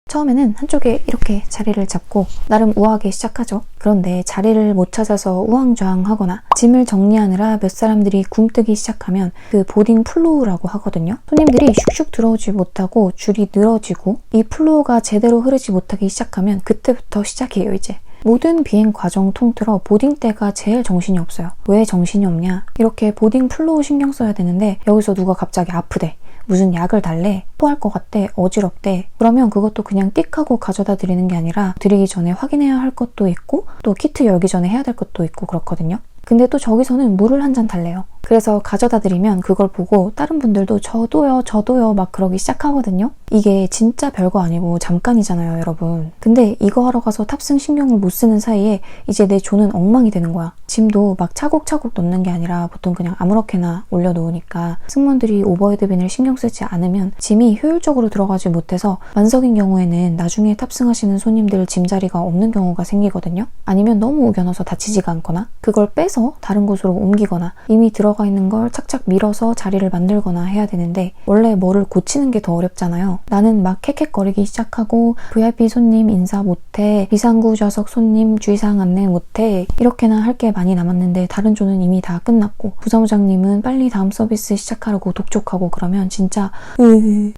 처음에는 한쪽에 이렇게 자리를 잡고 나름 우아하게 시작하죠. 그런데 자리를 못 찾아서 우왕좌왕하거나 짐을 정리하느라 몇 사람들이 굼뜨기 시작하면 그 보딩 플로우라고 하거든요. 손님들이 슉슉 들어오지 못하고 줄이 늘어지고 이 플로우가 제대로 흐르지 못하기 시작하면 그때부터 시작이에요. 이제 모든 비행 과정 통틀어 보딩 때가 제일 정신이 없어요. 왜 정신이 없냐? 이렇게 보딩 플로우 신경 써야 되는데 여기서 누가 갑자기 아프대, 무슨 약을 달래, 토할 것 같대, 어지럽대. 그러면 그것도 그냥 띡 하고 가져다 드리는 게 아니라 드리기 전에 확인해야 할 것도 있고 또 키트 열기 전에 해야 될 것도 있고 그렇거든요. 근데 또 저기서는 물을 한 잔 달래요. 그래서 가져다 드리면 그걸 보고 다른 분들도 저도요 막 그러기 시작하거든요. 이게 진짜 별거 아니고 잠깐이잖아요, 여러분. 근데 이거 하러 가서 탑승 신경을 못 쓰는 사이에 이제 내 조는 엉망이 되는 거야. 짐도 막 차곡차곡 넣는 게 아니라 보통 그냥 아무렇게나 올려놓으니까 승무원들이 오버헤드빈을 신경 쓰지 않으면 짐이 효율적으로 들어가지 못해서 만석인 경우에는 나중에 탑승하시는 손님들 짐자리가 없는 경우가 생기거든요. 아니면 너무 우겨넣어서 다치지가 않거나 그걸 빼서 다른 곳으로 옮기거나 이미 들어가 있는 걸 착착 밀어서 자리를 만들거나 해야 되는데 원래 뭐를 고치는 게 더 어렵잖아요. 나는 막 캑캑거리기 시작하고 VIP 손님 인사 못해, 비상구 좌석 손님 주의사항 안내 못해 이렇게나 할 게 많이 남았는데 다른 조는 이미 다 끝났고 부사무장님은 빨리 다음 서비스 시작하라고 독촉하고 그러면 진짜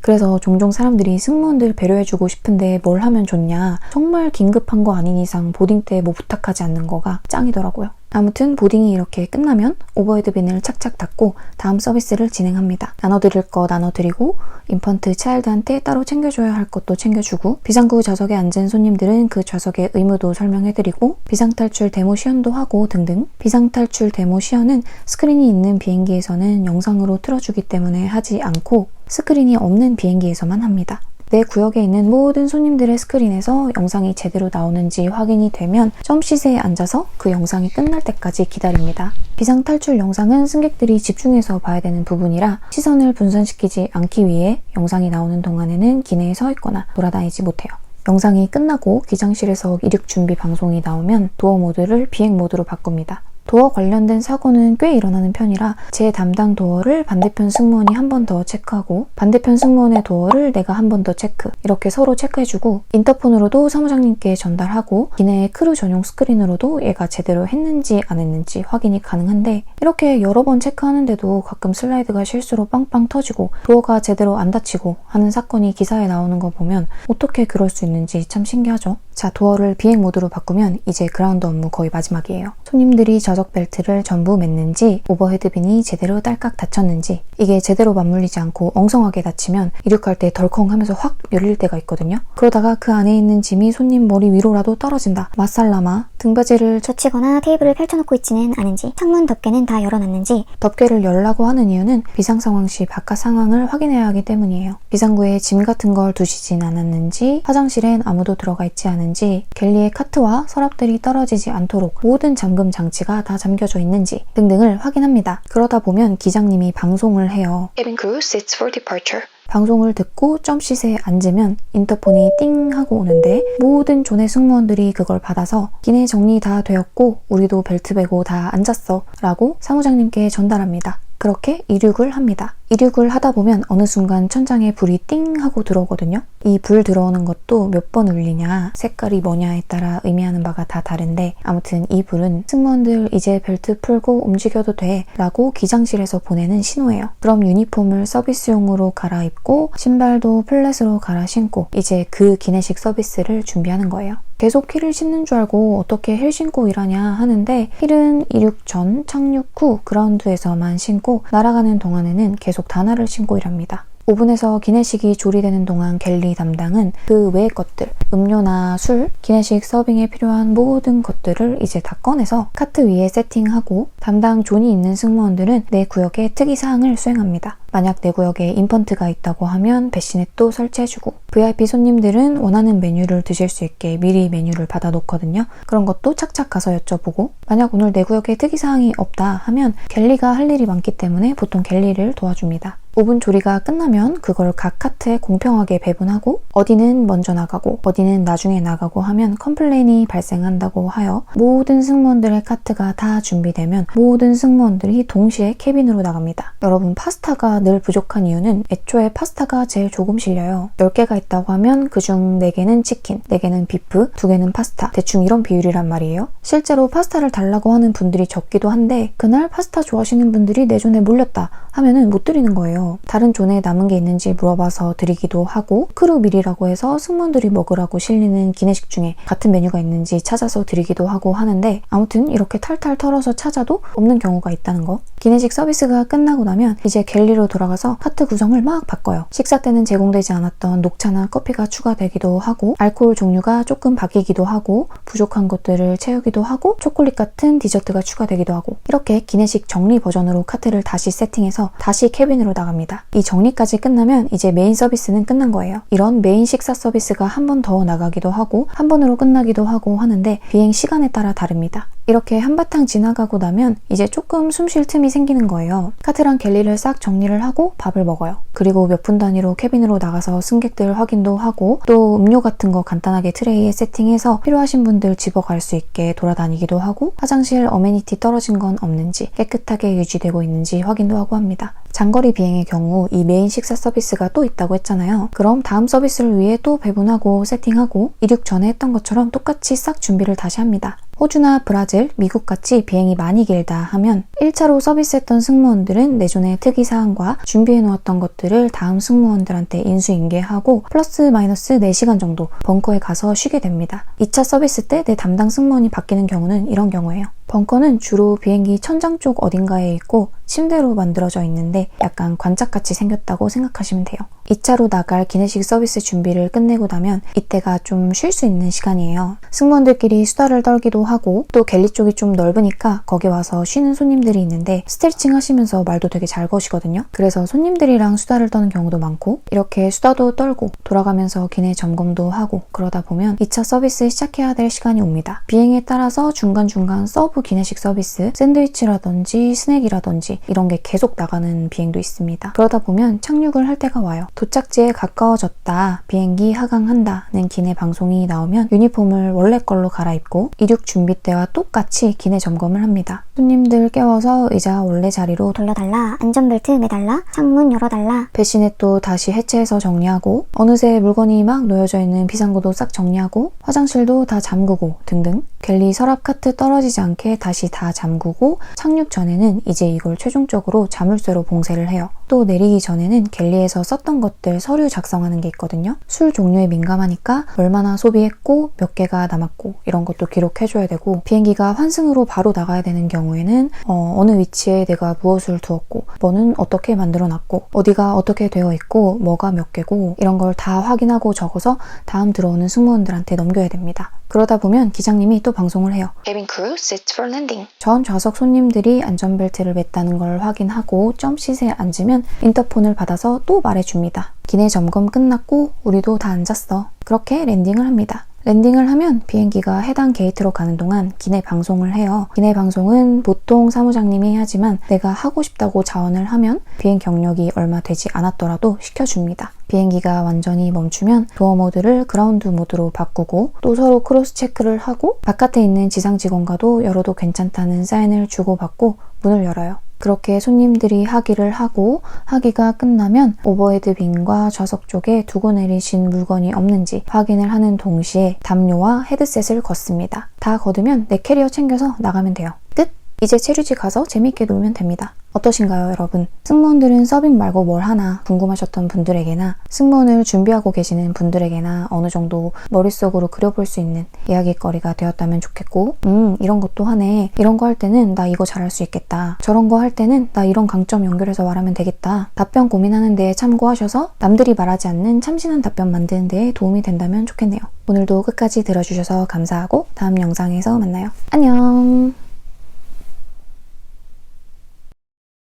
그래서 종종 사람들이 승무원들 배려해주고 싶은데 뭘 하면 좋냐, 정말 긴급한 거 아닌 이상 보딩 때 뭐 부탁하지 않는 거가 짱이더라고요. 아무튼 보딩이 이렇게 끝나면 오버헤드빈을 착착 닫고 다음 서비스를 진행합니다. 나눠드릴 거 나눠드리고 인펀트 차일드한테 따로 챙겨줘야 할 것도 챙겨주고 비상구 좌석에 앉은 손님들은 그 좌석의 의무도 설명해드리고 비상탈출 데모 시연도 하고 등등. 비상탈출 데모 시연은 스크린이 있는 비행기에서는 영상으로 틀어주기 때문에 하지 않고 스크린이 없는 비행기에서만 합니다. 내 구역에 있는 모든 손님들의 스크린에서 영상이 제대로 나오는지 확인이 되면 점프시트에 앉아서 그 영상이 끝날 때까지 기다립니다. 비상탈출 영상은 승객들이 집중해서 봐야 되는 부분이라 시선을 분산시키지 않기 위해 영상이 나오는 동안에는 기내에 서 있거나 돌아다니지 못해요. 영상이 끝나고 기장실에서 이륙 준비 방송이 나오면 도어 모드를 비행 모드로 바꿉니다. 도어 관련된 사고는 꽤 일어나는 편이라 제 담당 도어를 반대편 승무원이 한 번 더 체크하고 반대편 승무원의 도어를 내가 한 번 더 체크, 이렇게 서로 체크해주고 인터폰으로도 사무장님께 전달하고 기내의 크루 전용 스크린으로도 얘가 제대로 했는지 안 했는지 확인이 가능한데 이렇게 여러 번 체크하는데도 가끔 슬라이드가 실수로 빵빵 터지고 도어가 제대로 안 닫히고 하는 사건이 기사에 나오는 거 보면 어떻게 그럴 수 있는지 참 신기하죠. 자, 도어를 비행 모드로 바꾸면 이제 그라운드 업무 거의 마지막이에요. 손님들이 좌석 벨트를 전부 맸는지 오버헤드빈이 제대로 딸깍 닫혔는지 이게 제대로 맞물리지 않고 엉성하게 닫히면 이륙할 때 덜컹 하면서 확 열릴 때가 있거든요. 그러다가 그 안에 있는 짐이 손님 머리 위로라도 떨어진다. 마살라마. 등받이를 젖히거나 테이블을 펼쳐놓고 있지는 않은지 창문 덮개는 다 열어놨는지 덮개를 열라고 하는 이유는 비상상황 시 바깥 상황을 확인해야 하기 때문이에요. 비상구에 짐 같은 걸 두시진 않았는지 화장실엔 아무도 들어가 있지 않은지 갤리의 카트와 서랍들이 떨어지지 않도록 모든 잠금 장치가 다 잠겨져 있는지 등등을 확인합니다. 그러다 보면 기장님이 방송을 해요. Cabin crew sits for departure. 방송을 듣고 점프시트에 앉으면 인터폰이 띵 하고 오는데 모든 존의 승무원들이 그걸 받아서 기내 정리 다 되었고 우리도 벨트 베고 다 앉았어 라고 사무장님께 전달합니다. 그렇게 이륙을 합니다. 이륙을 하다 보면 어느 순간 천장에 불이 띵 하고 들어오거든요. 이 불 들어오는 것도 몇 번 울리냐, 색깔이 뭐냐에 따라 의미하는 바가 다 다른데 아무튼 이 불은 승무원들 이제 벨트 풀고 움직여도 돼 라고 기장실에서 보내는 신호예요. 그럼 유니폼을 서비스용으로 갈아입고 신발도 플랫으로 갈아 신고 이제 그 기내식 서비스를 준비하는 거예요. 계속 힐을 신는 줄 알고 어떻게 힐 신고 일하냐 하는데 힐은 이륙 전, 착륙 후 그라운드에서만 신고 날아가는 동안에는 계속 단화를 신고 일합니다. 오븐에서 기내식이 조리되는 동안 갤리 담당은 그 외의 것들, 음료나 술, 기내식 서빙에 필요한 모든 것들을 이제 다 꺼내서 카트 위에 세팅하고 담당 존이 있는 승무원들은 내 구역의 특이사항을 수행합니다. 만약 내 구역에 인펀트가 있다고 하면 배시넷도 설치해주고 VIP 손님들은 원하는 메뉴를 드실 수 있게 미리 메뉴를 받아놓거든요. 그런 것도 착착 가서 여쭤보고 만약 오늘 내 구역에 특이사항이 없다 하면 갤리가 할 일이 많기 때문에 보통 갤리를 도와줍니다. 오븐 조리가 끝나면 그걸 각 카트에 공평하게 배분하고 어디는 먼저 나가고 어디는 나중에 나가고 하면 컴플레인이 발생한다고 하여 모든 승무원들의 카트가 다 준비되면 모든 승무원들이 동시에 캐빈으로 나갑니다. 여러분, 파스타가 늘 부족한 이유는 애초에 파스타가 제일 조금 실려요. 10개가 있다고 하면 그중 4개는 치킨, 4개는 비프, 2개는 파스타, 대충 이런 비율이란 말이에요. 실제로 파스타를 달라고 하는 분들이 적기도 한데 그날 파스타 좋아하시는 분들이 내 존에 몰렸다 하면은 못 드리는 거예요. 다른 존에 남은 게 있는지 물어봐서 드리기도 하고 크루 밀이라고 해서 승무원들이 먹으라고 실리는 기내식 중에 같은 메뉴가 있는지 찾아서 드리기도 하고 하는데 아무튼 이렇게 탈탈 털어서 찾아도 없는 경우가 있다는 거. 기내식 서비스가 끝나고 나면 이제 갤리로 돌아가서 카트 구성을 막 바꿔요. 식사 때는 제공되지 않았던 녹차나 커피가 추가되기도 하고 알코올 종류가 조금 바뀌기도 하고 부족한 것들을 채우기도 하고 초콜릿 같은 디저트가 추가되기도 하고 이렇게 기내식 정리 버전으로 카트를 다시 세팅해서 다시 캐빈으로 나갑니다. 이 정리까지 끝나면 이제 메인 서비스는 끝난 거예요. 이런 메인 식사 서비스가 한 번 더 나가기도 하고 한 번으로 끝나기도 하고 하는데 비행 시간에 따라 다릅니다. 이렇게 한바탕 지나가고 나면 이제 조금 숨 쉴 틈이 생기는 거예요. 카트랑 갤리를 싹 정리를 하고 밥을 먹어요. 그리고 몇 분 단위로 캐빈으로 나가서 승객들 확인도 하고 또 음료 같은 거 간단하게 트레이에 세팅해서 필요하신 분들 집어갈 수 있게 돌아다니기도 하고 화장실 어메니티 떨어진 건 없는지 깨끗하게 유지되고 있는지 확인도 하고 합니다. 장거리 비행의 경우 이 메인 식사 서비스가 또 있다고 했잖아요. 그럼 다음 서비스를 위해 또 배분하고 세팅하고 이륙 전에 했던 것처럼 똑같이 싹 준비를 다시 합니다. 호주나 브라질, 미국같이 비행이 많이 길다 하면 1차로 서비스했던 승무원들은 내존의 특이사항과 준비해놓았던 것들을 다음 승무원들한테 인수인계하고 플러스 마이너스 4시간 정도 벙커에 가서 쉬게 됩니다. 2차 서비스 때 내 담당 승무원이 바뀌는 경우는 이런 경우예요. 벙커는 주로 비행기 천장 쪽 어딘가에 있고 침대로 만들어져 있는데 약간 관짝같이 생겼다고 생각하시면 돼요. 2차로 나갈 기내식 서비스 준비를 끝내고 나면 이때가 좀 쉴 수 있는 시간이에요. 승무원들끼리 수다를 떨기도 하고 또 갤리 쪽이 좀 넓으니까 거기 와서 쉬는 손님들이 있는데 스트레칭 하시면서 말도 되게 잘 거시거든요. 그래서 손님들이랑 수다를 떠는 경우도 많고 이렇게 수다도 떨고 돌아가면서 기내 점검도 하고 그러다 보면 2차 서비스 시작해야 될 시간이 옵니다. 비행에 따라서 중간중간 서브 기내식 서비스, 샌드위치라든지 스낵이라든지 이런 게 계속 나가는 비행도 있습니다. 그러다 보면 착륙을 할 때가 와요. 도착지에 가까워졌다, 비행기 하강한다는 기내 방송이 나오면 유니폼을 원래 걸로 갈아입고 이륙 준비 때와 똑같이 기내 점검을 합니다. 손님들 깨워서 의자 원래 자리로 돌려달라, 안전벨트 매달라, 창문 열어달라. 배시넷도 다시 해체해서 정리하고 어느새 물건이 막 놓여져 있는 비상구도 싹 정리하고 화장실도 다 잠그고 등등 갤리 서랍 카트 떨어지지 않게 다시 다 잠그고 착륙 전에는 이제 이걸 최종적으로 자물쇠로 봉쇄를 해요. 또 내리기 전에는 갤리에서 썼던 것들 서류 작성하는 게 있거든요. 술 종류에 민감하니까 얼마나 소비했고 몇 개가 남았고 이런 것도 기록해줘야 되고 비행기가 환승으로 바로 나가야 되는 경우에는 어느 위치에 내가 무엇을 두었고 뭐는 어떻게 만들어놨고 어디가 어떻게 되어 있고 뭐가 몇 개고 이런 걸 다 확인하고 적어서 다음 들어오는 승무원들한테 넘겨야 됩니다. 그러다 보면 기장님이 또 방송을 해요. Cabin crew sits for landing. 전 좌석 손님들이 안전벨트를 맸다는 걸 확인하고 점시트에 앉으면 인터폰을 받아서 또 말해줍니다. 기내 점검 끝났고 우리도 다 앉았어. 그렇게 랜딩을 합니다. 랜딩을 하면 비행기가 해당 게이트로 가는 동안 기내 방송을 해요. 기내 방송은 보통 사무장님이 하지만 내가 하고 싶다고 자원을 하면 비행 경력이 얼마 되지 않았더라도 시켜줍니다. 비행기가 완전히 멈추면 도어 모드를 그라운드 모드로 바꾸고 또 서로 크로스 체크를 하고 바깥에 있는 지상 직원과도 열어도 괜찮다는 사인을 주고받고 문을 열어요. 그렇게 손님들이 하기를 하고 하기가 끝나면 오버헤드 빈과 좌석 쪽에 두고 내리신 물건이 없는지 확인을 하는 동시에 담요와 헤드셋을 걷습니다. 다 걷으면 내 캐리어 챙겨서 나가면 돼요. 끝! 이제 체류지 가서 재밌게 놀면 됩니다. 어떠신가요, 여러분? 승무원들은 서빙 말고 뭘 하나 궁금하셨던 분들에게나 승무원을 준비하고 계시는 분들에게나 어느 정도 머릿속으로 그려볼 수 있는 이야기거리가 되었다면 좋겠고 이런 것도 하네. 이런 거 할 때는 나 이거 잘할 수 있겠다. 저런 거 할 때는 나 이런 강점 연결해서 말하면 되겠다. 답변 고민하는 데에 참고하셔서 남들이 말하지 않는 참신한 답변 만드는 데에 도움이 된다면 좋겠네요. 오늘도 끝까지 들어주셔서 감사하고 다음 영상에서 만나요. 안녕!